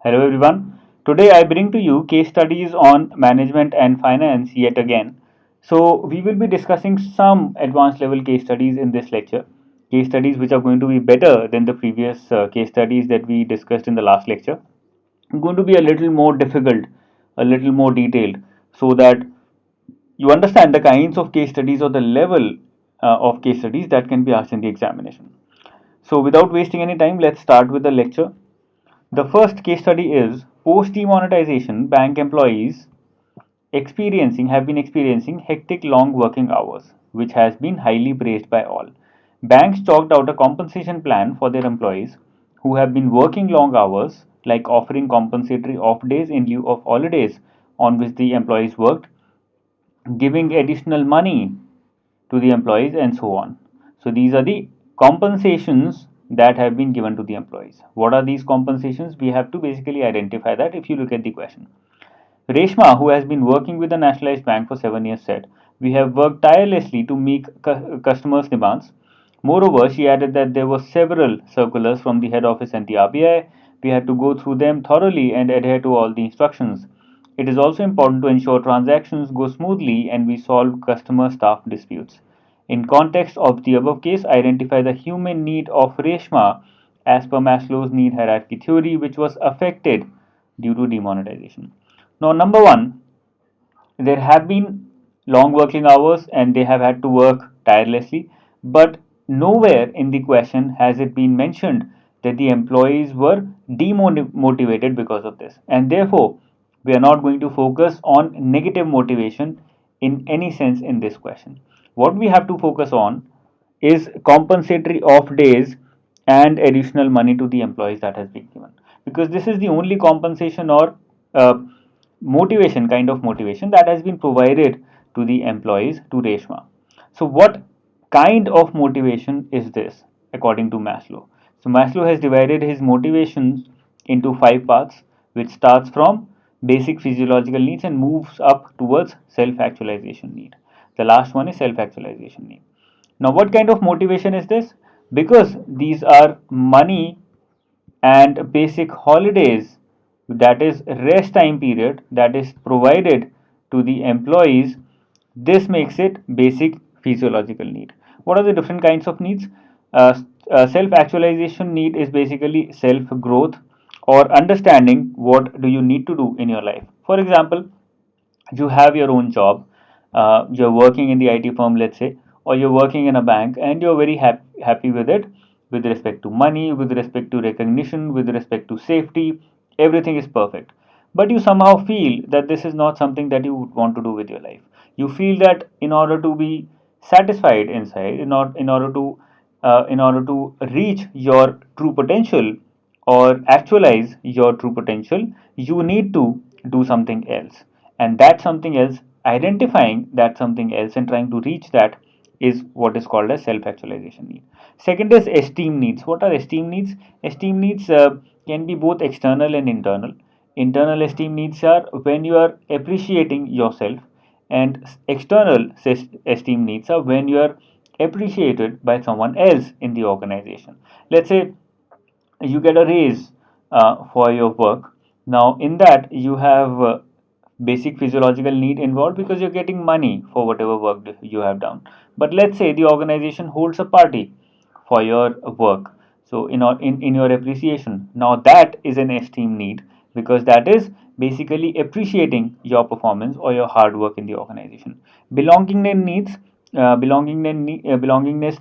Hello everyone. Today I bring to you case studies on management and finance yet again. So we will be discussing some advanced level case studies in this lecture. Case studies which are going to be better than the previous case studies that we discussed in the last lecture. Going to be a little more difficult, a little more detailed, so that you understand the kinds of case studies or the level of case studies that can be asked in the examination. So without wasting any time, let's start with the lecture. The first case study is post demonetization bank employees have been experiencing hectic long working hours, which has been highly praised by all. Banks chalked out a compensation plan for their employees who have been working long hours, like offering compensatory off days in lieu of holidays on which the employees worked, giving additional money to the employees, and so on. So these are the compensations that have been given to the employees. What are these compensations? We have to basically identify that if you look at the question. Reshma, who has been working with the nationalized bank for 7 years, said, "We have worked tirelessly to meet customers' demands." Moreover, she added that there were several circulars from the head office and the RBI. We had to go through them thoroughly and adhere to all the instructions. It is also important to ensure transactions go smoothly and we solve customer staff disputes. In context of the above case, identify the human need of Reshma as per Maslow's need hierarchy theory, which was affected due to demonetization. Now, number one, there have been long working hours and they have had to work tirelessly, but nowhere in the question has it been mentioned that the employees were demotivated because of this, and therefore we are not going to focus on negative motivation in any sense in this question. What we have to focus on is compensatory off days and additional money to the employees that has been given, because this is the only compensation or uh, motivation, kind of motivation, that has been provided to the employees to Reshma. So what kind of motivation is this according to Maslow? So Maslow has divided his motivations into 5 parts, which starts from basic physiological needs and moves up towards self-actualization need. The last one is self-actualization need. Now, what kind of motivation is this? Because these are money and basic holidays, that is rest time period, that is provided to the employees, this makes it basic physiological need. What are the different kinds of needs? Self actualization need is basically self growth or understanding what do you need to do in your life. For example, you have your own job, you're working in the IT firm, let's say, or you're working in a bank and you're very happy with it, with respect to money, with respect to recognition, with respect to safety, everything is perfect. But you somehow feel that this is not something that you would want to do with your life. You feel that in order to be satisfied inside, in order to reach your true potential or actualize your true potential, you need to do something else. And that something else, identifying that something else and trying to reach that, is what is called as self actualization need. Second is esteem needs. What are esteem needs? Esteem needs can be both external and internal. Internal esteem needs are when you are appreciating yourself, and external esteem needs are when you are appreciated by someone else in the organization. Let's say you get a raise for your work. Now in that you have basic physiological need involved because you're getting money for whatever work you have done. But let's say the organization holds a party for your work, so in your appreciation, now that is an esteem need, because that is basically appreciating your performance or your hard work in the organization. Belongingness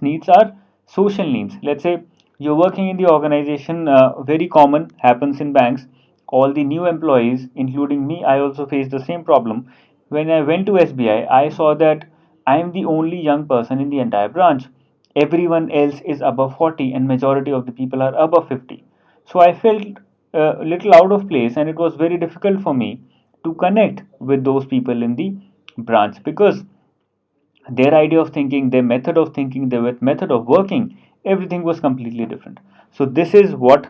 needs are social needs. Let's say you're working in the organization, very common happens in banks. All the new employees, including me, I also faced the same problem. When I went to SBI, I saw that I am the only young person in the entire branch. Everyone else is above 40 and majority of the people are above 50. So I felt a little out of place, and it was very difficult for me to connect with those people in the branch, because their idea of thinking, their method of thinking, their method of working, everything was completely different. So this is what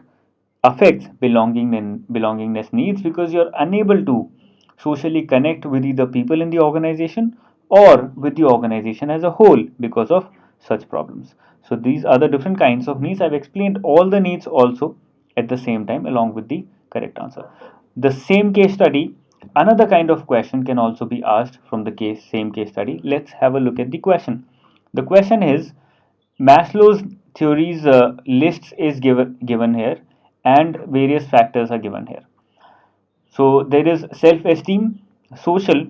affects belongingness needs, because you're unable to socially connect with either people in the organization or with the organization as a whole because of such problems. So these are the different kinds of needs. I've explained all the needs also at the same time along with the Correct answer. The same case study, another kind of question can also be asked from the same case study. Let's have a look at the question. The question is Maslow's theories lists is given here, and various factors are given here. So there is self-esteem, social,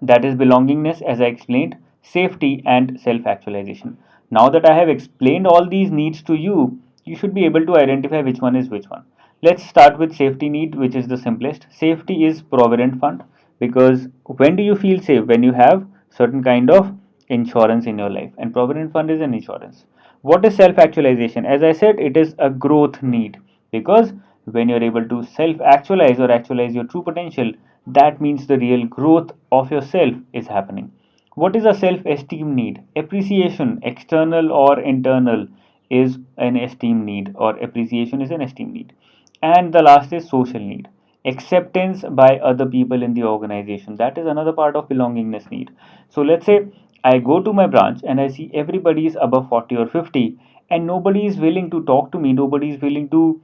that is belongingness, as I explained, safety, and self actualization. Now that I have explained all these needs to you, you should be able to identify which one is which one. Let's start with safety need, which is the simplest. Safety is provident fund, because when do you feel safe? When you have certain kind of insurance in your life, and provident fund is an insurance. What is self actualization? As I said, it is a growth need, because when you're able to self actualize or actualize your true potential, that means the real growth of yourself is happening. What is a self esteem need? Appreciation, external or internal, is an esteem need, or appreciation is an esteem need. And the last is social need, acceptance by other people in the organization. That is another part of belongingness need. So let's say I go to my branch and I see everybody is above 40 or 50, and nobody is willing to talk to me, nobody is willing to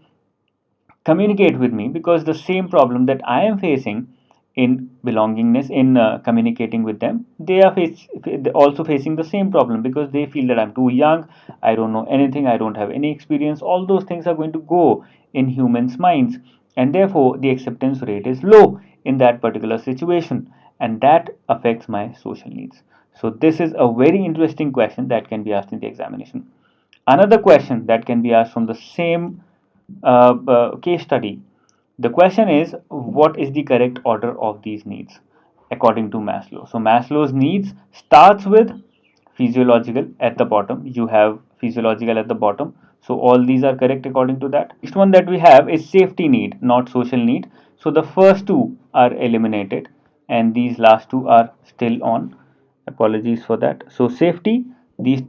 communicate with me, because the same problem that I am facing in belongingness, in communicating with them, they are also facing the same problem, because they feel that I'm too young, I don't know anything, I don't have any experience. All those things are going to go in humans' minds, and therefore the acceptance rate is low in that particular situation, and that affects my social needs. So this is a very interesting question that can be asked in the examination. Another question that can be asked from the same case study. The question is, what is the correct order of these needs according to Maslow? So Maslow's needs starts with physiological at the bottom. You have physiological at the bottom. So all these are correct according to that. Next one that we have is safety need, not social need. So the first two are eliminated, and these last two are still on. Apologies for that. So safety, these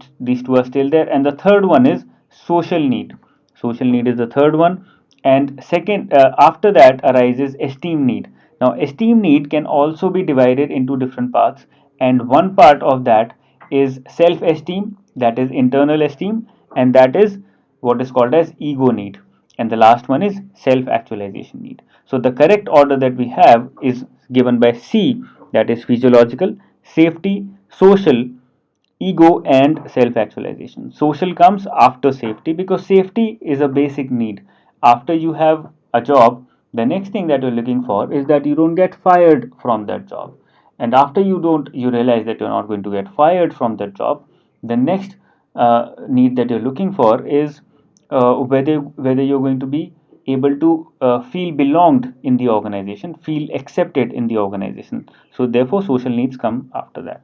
two are still there, and the third one is social need. Social need is the third one, and second, after that arises esteem need. Now esteem need can also be divided into different parts, and one part of that is self esteem, that is internal esteem, and that is what is called as ego need, and the last one is self actualization need. So the correct order that we have is given by C, that is physiological, safety, social, ego, and self actualization. Social comes after safety, because safety is a basic need. After you have a job, the next thing that you're looking for is that you don't get fired from that job. And after you realize that you're not going to get fired from that job, the next need that you're looking for is whether you're going to be able to feel belonged in the organization, feel accepted in the organization. So therefore social needs come after that.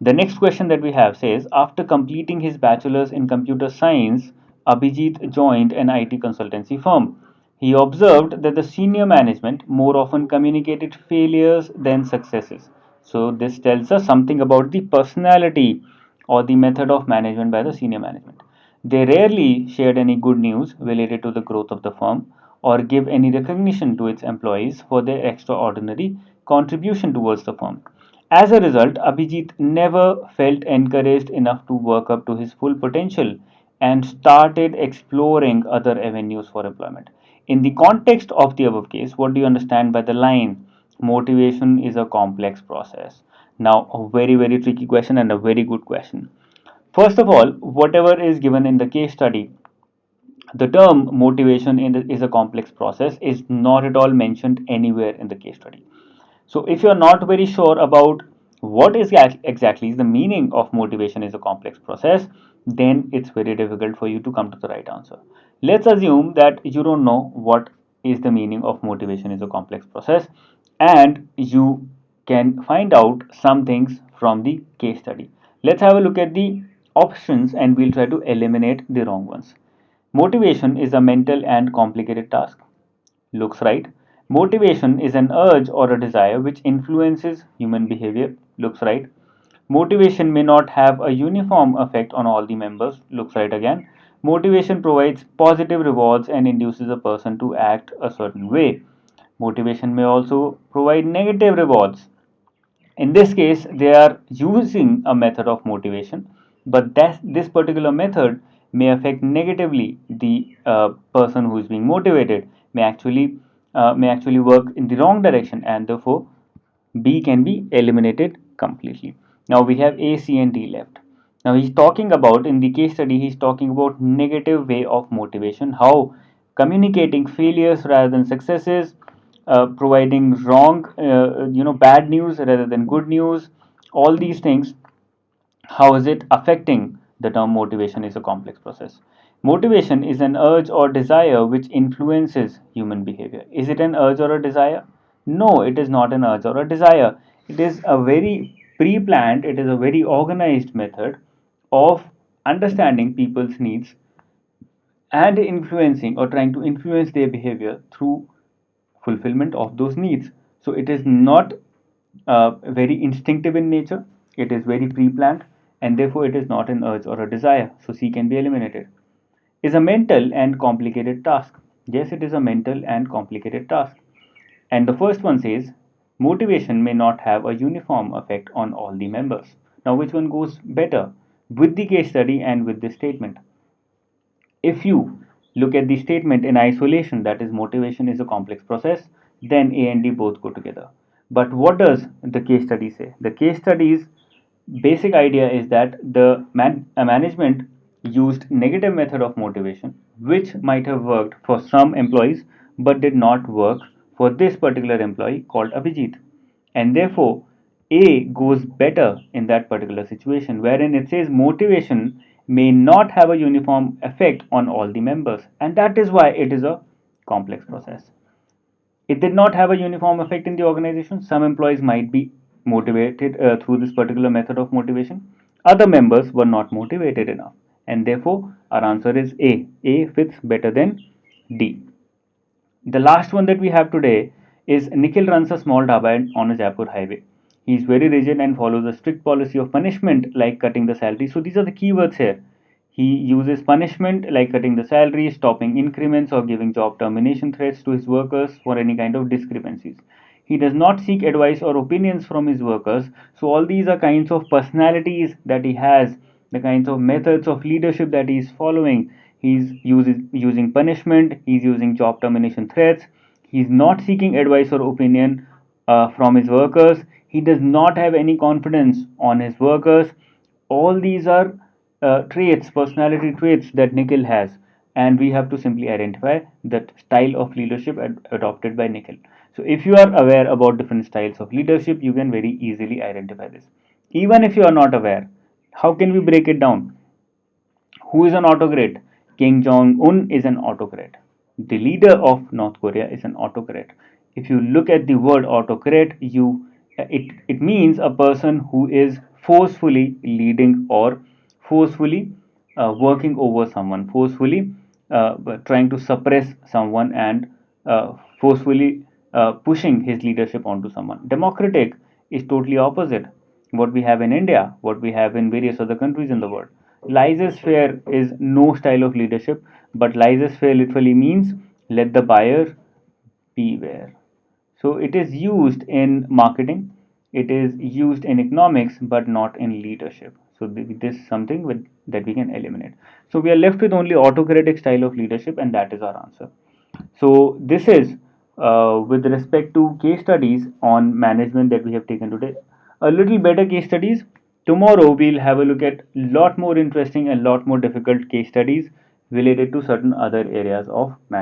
The next question that we have says, after completing his bachelor's in computer science, Abhijit joined an IT consultancy firm. He observed that the senior management more often communicated failures than successes. So this tells us something about the personality or the method of management by the senior management. They rarely shared any good news related to the growth of the firm, or give any recognition to its employees for their extraordinary contribution towards the firm. As a result, Abhijit never felt encouraged enough to work up to his full potential, and started exploring other avenues for employment. In the context of the above case, what do you understand by the line, motivation is a complex process? Now, a very, very tricky question and a very good question. First of all, whatever is given in the case study, the term motivation is a complex process is not at all mentioned anywhere in the case study. So if you're not very sure about what is exactly the meaning of motivation is a complex process, then it's very difficult for you to come to the right answer. Let's assume that you don't know what is the meaning of motivation is a complex process, and you can find out some things from the case study. Let's have a look at the options, and we'll try to eliminate the wrong ones. Motivation is a mental and complicated task. Looks right. Motivation is an urge or a desire which influences human behavior. Looks right. Motivation may not have a uniform effect on all the members. Looks right again. Motivation provides positive rewards and induces a person to act a certain way. Motivation may also provide negative rewards. In this case, they are using a method of motivation, but this particular method may affect negatively the person who is being motivated, may actually work in the wrong direction, and therefore B can be eliminated completely. Now we have A, C, and D left. Now he's talking about, in the case study, he's talking about negative way of motivation, how communicating failures rather than successes, providing wrong, bad news rather than good news, all these things, how is it affecting the term motivation is a complex process. Motivation is an urge or desire which influences human behavior. Is it an urge or a desire? No, it is not an urge or a desire. It is a very pre planned, it is a very organized method of understanding people's needs and influencing or trying to influence their behavior through fulfillment of those needs. So it is not very instinctive in nature, it is very pre planned, and therefore it is not an urge or a desire. So C can be eliminated. Is a mental and complicated task. Yes, it is a mental and complicated task. And the first one says motivation may not have a uniform effect on all the members. Now, which one goes better with the case study and with this statement? If you look at the statement in isolation, that is, motivation is a complex process, then A and D both go together. But what does the case study say? The case study's basic idea is that management used negative method of motivation, which might have worked for some employees but did not work for this particular employee called Abhijit, and therefore A goes better in that particular situation, wherein it says motivation may not have a uniform effect on all the members, and that is why it is a complex process. It did not have a uniform effect in the organization. Some employees might be motivated through this particular method of motivation. Other members were not motivated enough, and therefore our answer is A. A fits better than D. The last one that we have today is Nikhil runs a small dhaba on a Jaipur highway. He is very rigid and follows a strict policy of punishment like cutting the salary. So these are the keywords here. He uses punishment like cutting the salary, stopping increments, or giving job termination threats to his workers for any kind of discrepancies. He does not seek advice or opinions from his workers. So all these are kinds of personalities that he has, the kinds of methods of leadership that he is following. Using punishment, he's using job termination threats, he's not seeking advice or opinion from his workers, he does not have any confidence on his workers. All these are traits, personality traits that Nikhil has, and we have to simply identify that style of leadership adopted by Nikhil. So, if you are aware about different styles of leadership, you can very easily identify this. Even if you are not aware, how can we break it down? Who is an autocrat? Kim Jong Un is an autocrat. The leader of North Korea is an autocrat. If you look at the word autocrat, it means a person who is forcefully leading or forcefully working over someone, forcefully trying to suppress someone, and forcefully pushing his leadership onto someone. Democratic is totally opposite. What we have in India, what we have in various other countries in the world. Laissez-faire is no style of leadership, but laissez-faire literally means let the buyer beware. So it is used in marketing, it is used in economics, but not in leadership. So this is something that we can eliminate. So we are left with only autocratic style of leadership, and that is our answer. So this is with respect to case studies on management that we have taken today. A little better case studies. Tomorrow we'll have a look at lot more interesting and lot more difficult case studies related to certain other areas of management.